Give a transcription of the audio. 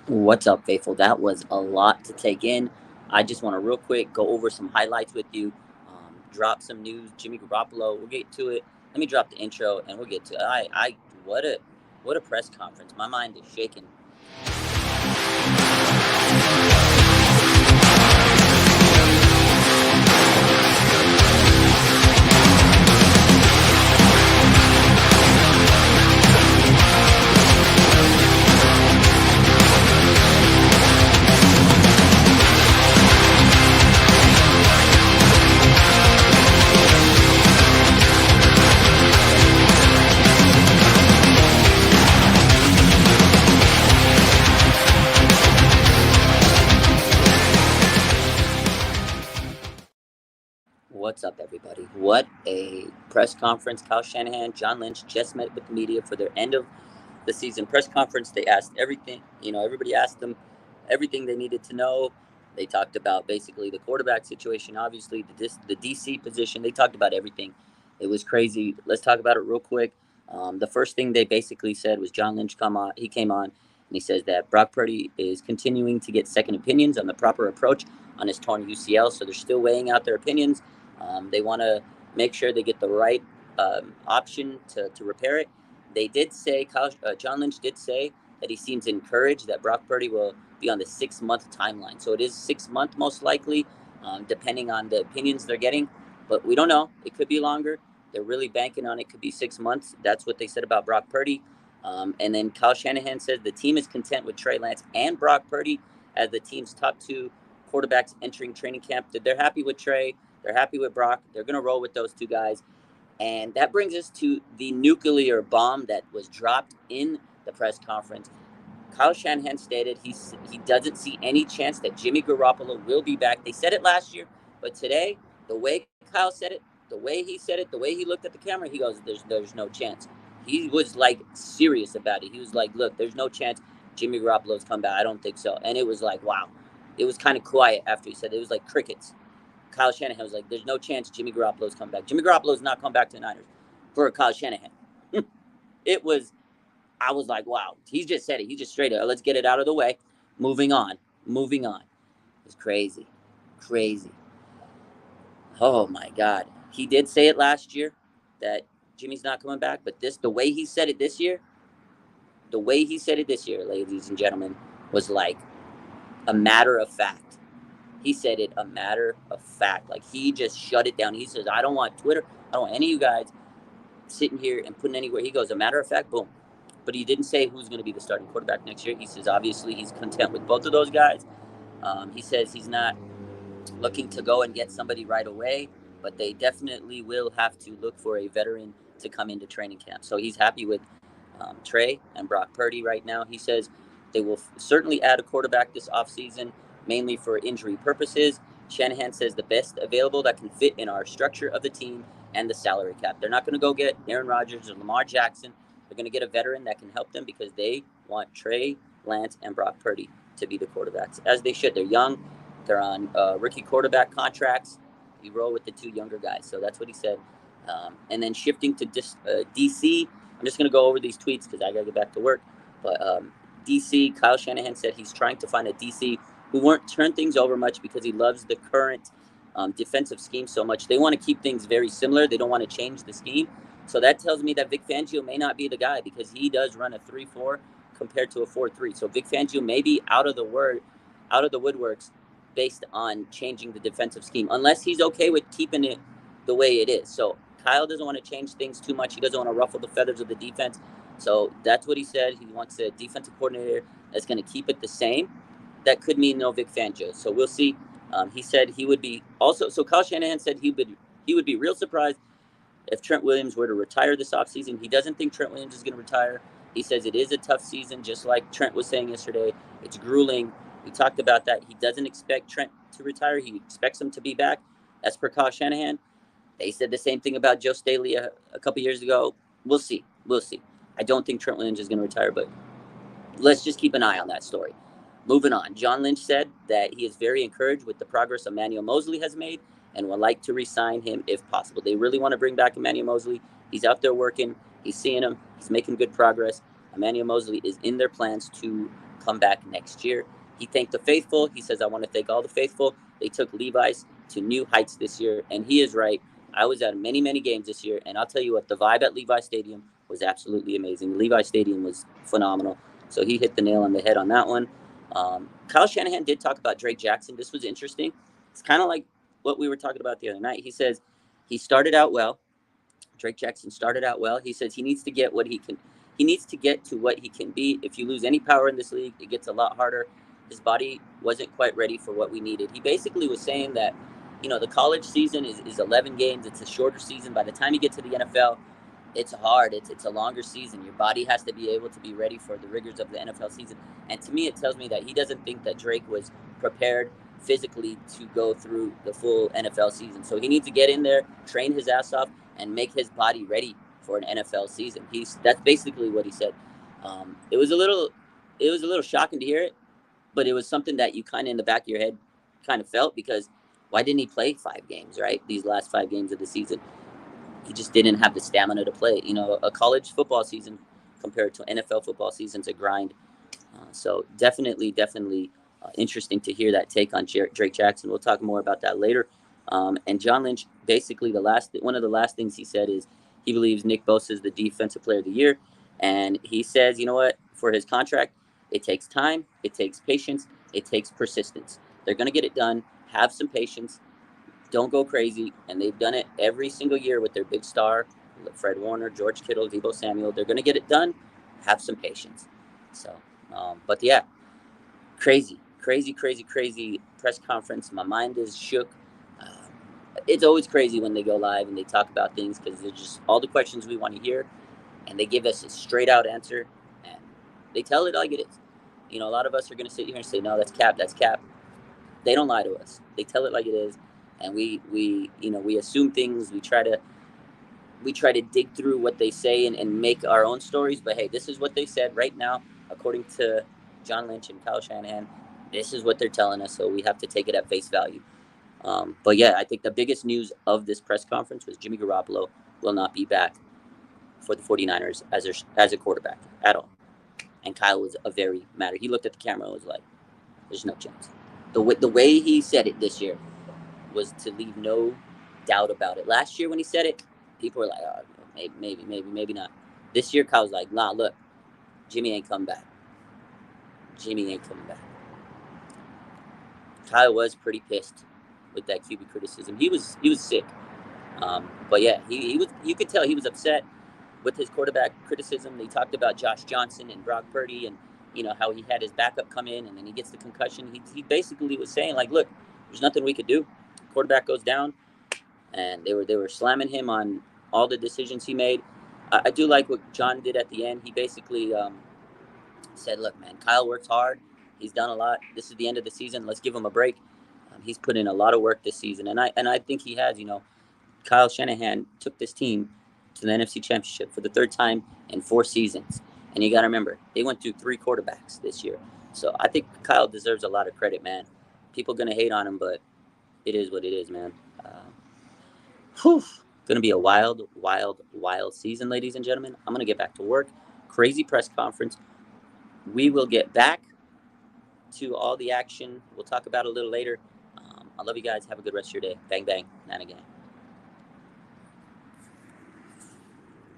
What's up, faithful? That was a lot to take in. I just want to real quick go over some highlights with you, drop some news. Jimmy Garoppolo. We'll get to it. Let me drop the intro, and we'll get to it. What a press conference. My mind is shaking. What's up, everybody? What a press conference. Kyle Shanahan, John Lynch just met with the media for their end of the season press conference. They asked everything, everybody asked them everything they needed to know. They talked about basically the quarterback situation, obviously, the DC position. They talked about everything. It was crazy. Let's talk about it real quick. The first thing they basically said was John Lynch he came on, and he says that Brock Purdy is continuing to get second opinions on the proper approach on his torn UCL. So they're still weighing out their opinions. They want to make sure they get the right option to repair it. They did say, John Lynch did say that he seems encouraged that Brock Purdy will be on the 6 month timeline. So it is 6 month most likely, depending on the opinions they're getting. But we don't know. It could be longer. They're really banking on it could be 6 months. That's what they said about Brock Purdy. And then Kyle Shanahan says the team is content with Trey Lance and Brock Purdy as the team's top two quarterbacks entering training camp. They're happy with Trey. They're happy with Brock. They're going to roll with those two guys. And that brings us to the nuclear bomb that was dropped in the press conference. Kyle Shanahan stated he doesn't see any chance that Jimmy Garoppolo will be back. They said it last year, but today, the way Kyle said it, the way he said it, the way he looked at the camera, he goes, "There's no chance." He was like serious about it. He was like, "Look, there's no chance Jimmy Garoppolo's come back. I don't think so." And it was like, wow. It was kind of quiet after he said it. It was like crickets. Kyle Shanahan was like, "There's no chance Jimmy Garoppolo's come back. Jimmy Garoppolo's not come back to the Niners for Kyle Shanahan." it was. I was like, "Wow." He just said it. He just straight up. Let's get it out of the way. Moving on. Moving on. It was crazy, crazy. Oh my God. He did say it last year that Jimmy's not coming back, but the way he said it this year, ladies and gentlemen, was like a matter of fact. He said it a matter of fact. Like he just shut it down. He says, "I don't want Twitter. I don't want any of you guys sitting here and putting anywhere." He goes, "A matter of fact, boom." But he didn't say who's going to be the starting quarterback next year. He says obviously he's content with both of those guys. He says he's not looking to go and get somebody right away, but they definitely will have to look for a veteran to come into training camp. So he's happy with Trey and Brock Purdy right now. He says they will certainly add a quarterback this offseason, mainly for injury purposes. Shanahan says the best available that can fit in our structure of the team and the salary cap. They're not going to go get Aaron Rodgers or Lamar Jackson. They're going to get a veteran that can help them because they want Trey Lance and Brock Purdy to be the quarterbacks, as they should. They're young. They're on rookie quarterback contracts. You roll with the two younger guys. So that's what he said. And then shifting to DC, I'm just going to go over these tweets because I got to get back to work. But DC, Kyle Shanahan said he's trying to find a DC who won't turn things over much because he loves the current defensive scheme so much. They want to keep things very similar. They don't want to change the scheme. So that tells me that Vic Fangio may not be the guy because he does run a 3-4 compared to a 4-3. So Vic Fangio may be out of the woodworks based on changing the defensive scheme, unless he's okay with keeping it the way it is. So Kyle doesn't want to change things too much. He doesn't want to ruffle the feathers of the defense. So that's what he said. He wants a defensive coordinator that's going to keep it the same. That could mean no Vic Fangio. So we'll see. He said he would be also. So Kyle Shanahan said he would be real surprised if Trent Williams were to retire this offseason. He doesn't think Trent Williams is going to retire. He says it is a tough season, just like Trent was saying yesterday. It's grueling. We talked about that. He doesn't expect Trent to retire. He expects him to be back. As per Kyle Shanahan, they said the same thing about Joe Staley a couple years ago. We'll see. We'll see. I don't think Trent Williams is going to retire, but let's just keep an eye on that story. Moving on, John Lynch said that he is very encouraged with the progress Emmanuel Mosley has made and would like to re-sign him if possible. They really want to bring back Emmanuel Mosley. He's out there working. He's seeing him. He's making good progress. Emmanuel Mosley is in their plans to come back next year. He thanked the faithful. He says, I want to thank all the faithful. They took Levi's to new heights this year, and he is right. I was at many, many games this year, and I'll tell you what, the vibe at Levi Stadium was absolutely amazing. Levi Stadium was phenomenal. So he hit the nail on the head on that one. Kyle Shanahan did talk about Drake Jackson. This was interesting. It's kind of like what we were talking about the other night. He says he started out well. Drake Jackson started out well. He says he needs to get what he can. He needs to get to what he can be. If you lose any power in this league, it gets a lot harder. His body wasn't quite ready for what we needed. He basically was saying that, the college season is 11 games. It's a shorter season. By the time you get to the NFL, it's hard. It's a longer season. Your body has to be able to be ready for the rigors of the NFL season. And to me, it tells me that he doesn't think that Drake was prepared physically to go through the full NFL season. So he needs to get in there, train his ass off, and make his body ready for an NFL season. That's basically what he said. It was a little shocking to hear it, but it was something that you kind of in the back of your head kind of felt, because why didn't he play 5 games, right? These last 5 games of the season. He just didn't have the stamina to play. A college football season compared to NFL football season's a grind. So definitely interesting to hear that take on Drake Jackson. We'll talk more about that later. And John Lynch, basically one of the last things he said is he believes Nick Bosa is the defensive player of the year. And he says, you know what, for his contract, it takes time, it takes patience, it takes persistence. They're going to get it done. Have some patience. Don't go crazy. And they've done it every single year with their big star, Fred Warner, George Kittle, Deebo Samuel. They're going to get it done. Have some patience. So, but yeah, crazy press conference. My mind is shook. Uh, it's always crazy when they go live and they talk about things, because they're just all the questions we want to hear, and they give us a straight out answer, and they tell it like it is. A lot of us are going to sit here and say, no, that's cap. They don't lie to us. They tell it like it is, and we assume things. We try to dig through what they say and make our own stories. But hey, this is what they said right now, according to John Lynch and Kyle Shanahan. This is what they're telling us, so we have to take it at face value. But yeah, I think the biggest news of this press conference was Jimmy Garoppolo will not be back for the 49ers as a quarterback at all. And Kyle was a very matter. He looked at the camera and was like, there's no chance. The way he said it this year was to leave no doubt about it. Last year when he said it, people were like, oh, maybe not. This year, Kyle's like, nah, look, Jimmy ain't coming back. Jimmy ain't coming back. Kyle was pretty pissed with that QB criticism. He was sick. But yeah, he was. You could tell he was upset with his quarterback criticism. They talked about Josh Johnson and Brock Purdy, and how he had his backup come in and then he gets the concussion. He basically was saying, like, look, there's nothing we could do. Quarterback goes down, and they were slamming him on all the decisions he made. I do like what John did at the end. He basically said, look, man, Kyle works hard. He's done a lot. This is the end of the season. Let's give him a break. He's put in a lot of work this season, and I think he has. Kyle Shanahan took this team to the NFC Championship for the 3rd time in 4 seasons. And you got to remember, they went through 3 quarterbacks this year. So I think Kyle deserves a lot of credit, man. People going to hate on him, but it is what it is, man. Going to be a wild season, ladies and gentlemen. I'm going to get back to work. Crazy press conference. We will get back to all the action. We'll talk about it a little later. I love you guys. Have a good rest of your day. Bang, bang. Nana gang.